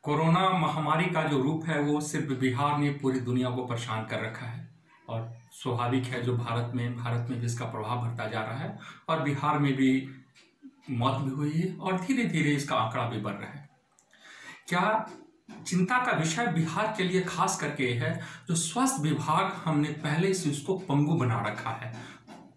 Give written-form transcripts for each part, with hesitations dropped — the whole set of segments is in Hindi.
कोरोना महामारी का जो रूप है वो सिर्फ बिहार ने पूरी दुनिया को परेशान कर रखा है। और स्वाभाविक है, जो भारत में भी इसका प्रभाव बढ़ता जा रहा है और बिहार में भी मौत भी हुई है और धीरे धीरे इसका आंकड़ा भी बढ़ रहा है। क्या चिंता का विषय बिहार के लिए खास करके है, जो स्वास्थ्य विभाग हमने पहले से उसको पंगु बना रखा है।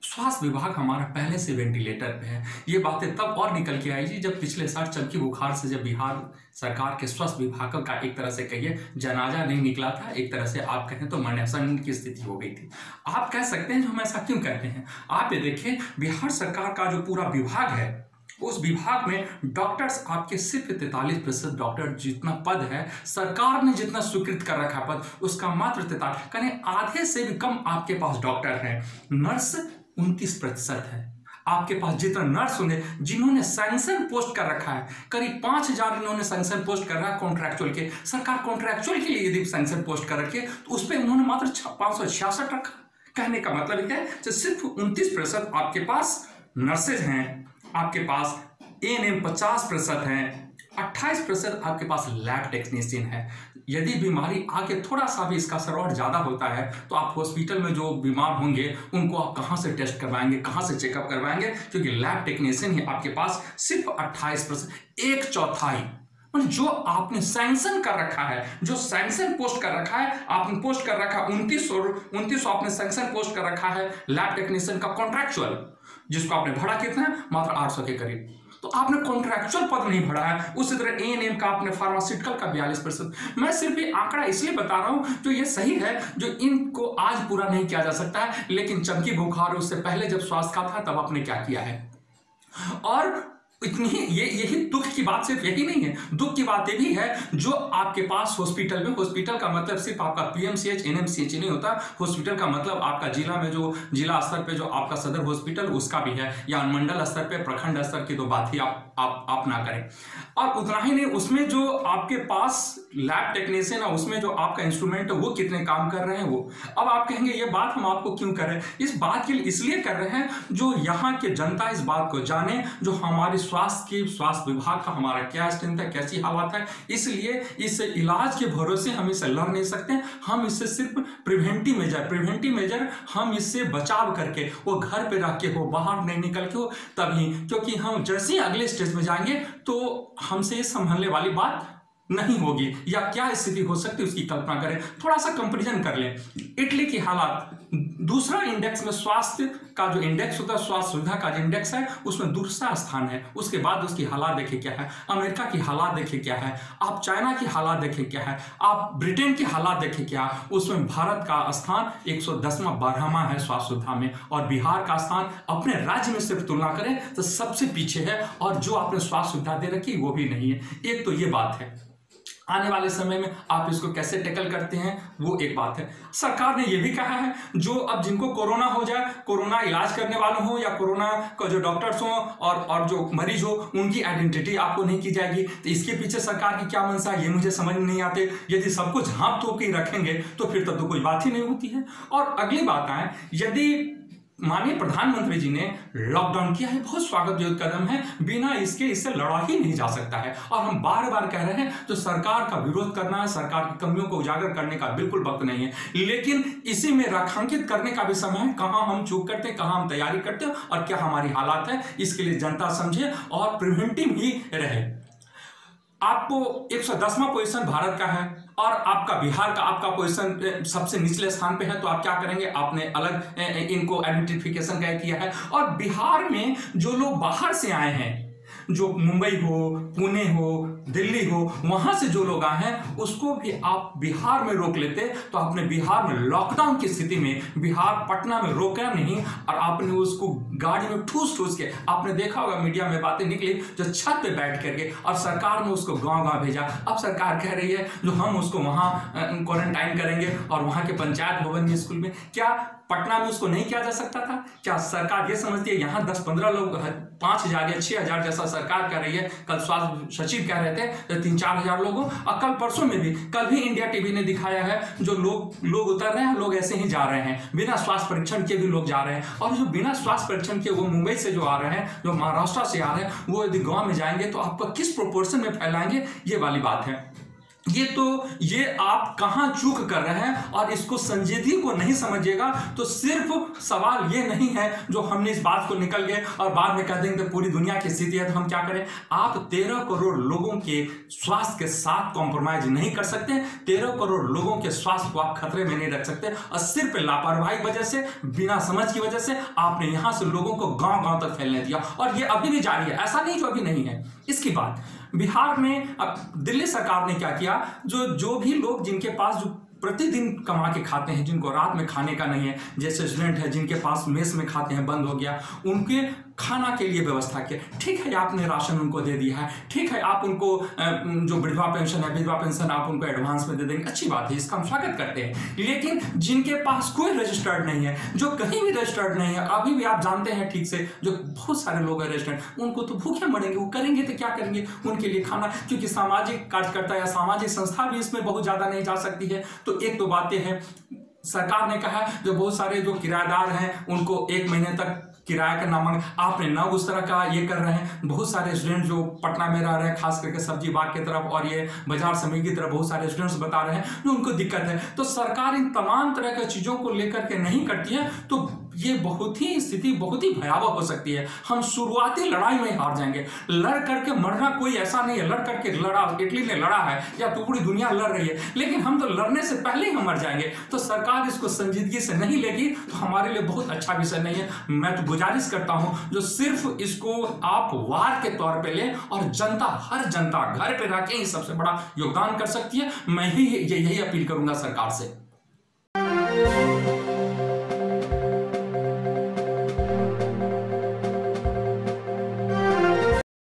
स्वास्थ्य विभाग हमारा पहले से वेंटिलेटर पे है। ये बातें तब और निकल के आई जी जब पिछले साल चमकी बुखार से जब बिहार सरकार के स्वास्थ्य विभाग का एक तरह से कहिए जनाजा नहीं निकला था, एक तरह से आप कहें तो मरनेसन की स्थिति हो गई थी। आप कह सकते हैं जो हम ऐसा क्यों कहते हैं, आप ये देखें बिहार सरकार का जो पूरा विभाग है उस विभाग में डॉक्टर्स आपके सिर्फ 43% डॉक्टर जितना पद है, सरकार ने जितना स्वीकृत कर रखा पद उसका मात्र 43, यानी आधे से भी कम आपके पास डॉक्टर हैं। नर्स 29% है। आपके पास जितना नर्स होंगे जिन्होंने सैंक्शन पोस्ट कर रखा है, करीब 5000 इन्होंने सैंक्शन पोस्ट कर रहा है कॉन्ट्रैक्चुअल के। सरकार कॉन्ट्रैक्चुअल के लिए यदि सैंक्शन पोस्ट कर रखे तो उस पर उन्होंने मात्र 566 रखा। कहने का मतलब है कि सिर्फ 29% आपके पास नर्सेज हैं, आपके पास एएनएम 50% हैं, 28% आपके पास लैब टेक्नीशियन है। यदि बीमारी आके थोड़ा सा भी इसका असर और ज़्यादा होता है तो आप हॉस्पिटल में जो बीमार होंगे उनको आप कहाँ से टेस्ट करवाएंगे, कहाँ से चेकअप करवाएंगे, क्योंकि लैब टेक्नीशियन ही आपके पास सिर्फ 28%, एक चौथाई। मतलब जो आपने सैंक्शन कर रखा है, जो सैंक्शन पोस्ट कर रखा है, आपने पोस्ट कर रखा 2900 आपने सैंक्शन पोस्ट कर ररखा है लैब टेक्नीशियन का कॉन्ट्रैक्चुअल, जिसको आपने भरा कितना है, मात्र 800 के करीब। तो आपने कॉन्ट्रैक्चुअल पद नहीं भरा है। उसी तरह एएनएम का आपने फार्मास्यूटिकल का 42%। मैं सिर्फ ये आंकड़ा इसलिए बता रहा हूं जो ये सही है, जो इनको आज पूरा नहीं किया जा सकता है, लेकिन चमकी बुखार उससे पहले जब स्वास्थ्य का था तब आपने क्या किया है। और इतनी ही यही दुख की बात सिर्फ यही नहीं है, दुख की बात ये भी है जो आपके पास हॉस्पिटल में, हॉस्पिटल का मतलब सिर्फ आपका पीएमसीएच एनएमसीएच नहीं होता। हॉस्पिटल का मतलब आपका जिला में जो जिला स्तर पे जो आपका सदर हॉस्पिटल उसका भी है, या मंडल स्तर पे प्रखंड स्तर की तो बात ही आप ना करें। और उतना ही नहीं, उसमें जो आपके पास लैब टेक्नीशियन है उसमें जो आपका इंस्ट्रूमेंट है वो कितने काम कर रहे हैं वो। अब आप कहेंगे ये बात हम आपको क्यों कर रहे हैं, इस बात के लिए इसलिए कर रहे हैं जो यहाँ के जनता इस बात को जाने, जो हमारी स्वास्थ्य विभाग का हमारा क्या स्ट्रेंथ है, कैसी हालत है। इसलिए इस इलाज के भरोसे हम इससे लड़ नहीं सकते। हम इससे सिर्फ प्रिवेंटिव मेजर हम इससे बचाव करके, वो घर पे रह के हो, बाहर नहीं निकल के हो, तभी, क्योंकि हम जैसे ही अगले स्टेज में जाएंगे तो हमसे संभलने वाली बात नहीं होगी, या क्या स्थिति हो सकती है उसकी कल्पना करें। थोड़ा सा कंपैरिजन कर लें। इटली की हालात, दूसरा इंडेक्स में स्वास्थ्य का जो इंडेक्स होता है, स्वास्थ्य सुविधा का जो इंडेक्स है उसमें दूसरा स्थान है। उसके बाद उसकी हालात देखिए क्या है, अमेरिका की हालात देखिए क्या है, आप चाइना की हालात देखिए क्या है, आप ब्रिटेन की हालात देखिए क्या, उसमें भारत का स्थान 110वां 12वां है स्वास्थ्य सुविधा में, और बिहार का स्थान अपने राज्य में सिर्फ तुलना करें तो सबसे पीछे है, और जो आपने स्वास्थ्य सुविधा दे रखी वो भी नहीं है। एक तो ये बात है। आने वाले समय में आप इसको कैसे टैकल करते हैं वो एक बात है। सरकार ने यह भी कहा है जो अब जिनको कोरोना हो जाए, कोरोना इलाज करने वालों हो या कोरोना का जो डॉक्टर्स हो और जो मरीज हो, उनकी आइडेंटिटी आपको नहीं की जाएगी। तो इसके पीछे सरकार की क्या मंशा ये मुझे समझ नहीं आते। यदि सब कुछ झाँप तोप के रखेंगे तो फिर तो कोई बात ही नहीं होती है। और अगली बात आए, यदि माननीय प्रधानमंत्री जी ने लॉकडाउन किया है, बहुत स्वागत योग्य कदम है, बिना इससे लड़ा ही नहीं जा सकता है। और हम बार बार कह रहे हैं जो सरकार का विरोध करना है, सरकार की कमियों को उजागर करने का बिल्कुल वक्त नहीं है, लेकिन इसी में रेखांकित करने का भी समय है, कहां हम चूक करते हैं, कहां हम तैयारी करते हैं और क्या हमारी हालात है। इसके लिए जनता समझे और प्रिवेंटिव ही रहे। आपको 110वां पोजीशन भारत का है और आपका बिहार का आपका पोजीशन सबसे निचले स्थान पे है, तो आप क्या करेंगे, आपने अलग इनको आइडेंटिफिकेशन किया है। और बिहार में जो लोग बाहर से आए हैं, जो मुंबई हो, पुणे हो, दिल्ली हो, वहां से जो लोग आए हैं उसको भी आप बिहार में रोक लेते, तो आपने बिहार में लॉकडाउन की स्थिति में बिहार पटना में रोका नहीं, और आपने उसको गाड़ी में ठूस के, आपने देखा होगा मीडिया में बातें निकली जो छत पे बैठ करके, और सरकार ने उसको गांव भेजा। अब सरकार कह रही है जो हम उसको वहां क्वारंटाइन करेंगे और वहां के पंचायत भवन में, स्कूल में। क्या पटना में उसको नहीं किया जा सकता था? क्या सरकार ये समझती है यहाँ 10-15 लोग 5,000 या 6,000 जैसा सरकार कह रही है? कल स्वास्थ्य सचिव कह रहे थे 3-4 हजार लोगों, और कल परसों में भी, कल भी इंडिया टीवी ने दिखाया है जो लोग उतर रहे हैं, लोग ऐसे ही जा रहे हैं, बिना स्वास्थ्य परीक्षण के भी लोग जा रहे हैं। और जो बिना स्वास्थ्य परीक्षण के वो मुंबई से जो आ रहे हैं, जो महाराष्ट्र से आ रहे हैं, वो यदि गाँव में जाएंगे तो आपको किस प्रोपोर्शन में फैलाएंगे, ये वाली बात है। ये आप कहां चूक कर रहे हैं, और इसको संजीदगी को नहीं समझिएगा तो सिर्फ सवाल ये नहीं है जो हमने इस बात को निकल गए और बाद में कह देंगे तो पूरी दुनिया की स्थिति है तो हम क्या करें। आप 13 करोड़ लोगों के स्वास्थ्य के साथ कॉम्प्रोमाइज नहीं कर सकते। 13 करोड़ लोगों के स्वास्थ्य को आप खतरे में नहीं रख सकते, और सिर्फ लापरवाही की वजह से, बिना समझ की वजह से आपने यहां से लोगों को गांव गांव तक फैलने दिया, और ये अभी भी जारी है, ऐसा नहीं जो अभी नहीं है। इसकी बात बिहार में, अब दिल्ली सरकार ने क्या किया, जो भी लोग जिनके पास जो प्रतिदिन कमा के खाते हैं, जिनको रात में खाने का नहीं है, जैसे स्टूडेंट है जिनके पास मेस में खाते हैं बंद हो गया, उनके खाना के लिए व्यवस्था किया। ठीक है, आपने राशन उनको दे दिया है, ठीक है, आप उनको जो विधवा पेंशन है, विधवा पेंशन आप उनको एडवांस में दे देंगे, अच्छी बात है, इसका हम स्वागत करते हैं। लेकिन जिनके पास कोई रजिस्टर्ड नहीं है, जो कहीं भी रजिस्टर्ड नहीं है, अभी भी आप जानते हैं ठीक से, जो बहुत सारे लोग हैं रजिस्टर्ड, उनको तो भूखे मरेंगे, वो करेंगे तो क्या करेंगे उनके लिए खाना, क्योंकि सामाजिक कार्यकर्ता या सामाजिक संस्था भी इसमें बहुत ज्यादा नहीं जा सकती है। तो एक तो बातें हैं, सरकार ने कहा जो बहुत सारे जो किराएदार हैं उनको 1 महीने तक किराया का नाम, आपने ना उस तरह का ये कर रहे हैं। बहुत सारे स्टूडेंट जो पटना में रह रहे हैं, खास करके सब्जी बाग की तरफ और ये बाजार समिति की तरफ, बहुत सारे स्टूडेंट्स बता रहे हैं जो उनको दिक्कत है। तो सरकार इन तमाम तरह की चीजों को लेकर के नहीं करती है तो ये स्थिति बहुत ही भयावह हो सकती है। हम शुरुआती लड़ाई में हार जाएंगे। लड़ करके मरना कोई ऐसा नहीं है, लड़ करके लड़ा, इटली ने लड़ा है या तो पूरी दुनिया लड़ रही है, लेकिन हम तो लड़ने से पहले ही हम मर जाएंगे। तो सरकार इसको संजीदगी से नहीं लेगी तो हमारे लिए बहुत अच्छा विषय नहीं है। मैं तो गुजारिश करता हूं जो सिर्फ इसको आप वार के तौर पे ले, और जनता, हर जनता घर पे रह के ही सबसे बड़ा योगदान कर सकती है। मैं ही यही अपील करूंगा सरकार से।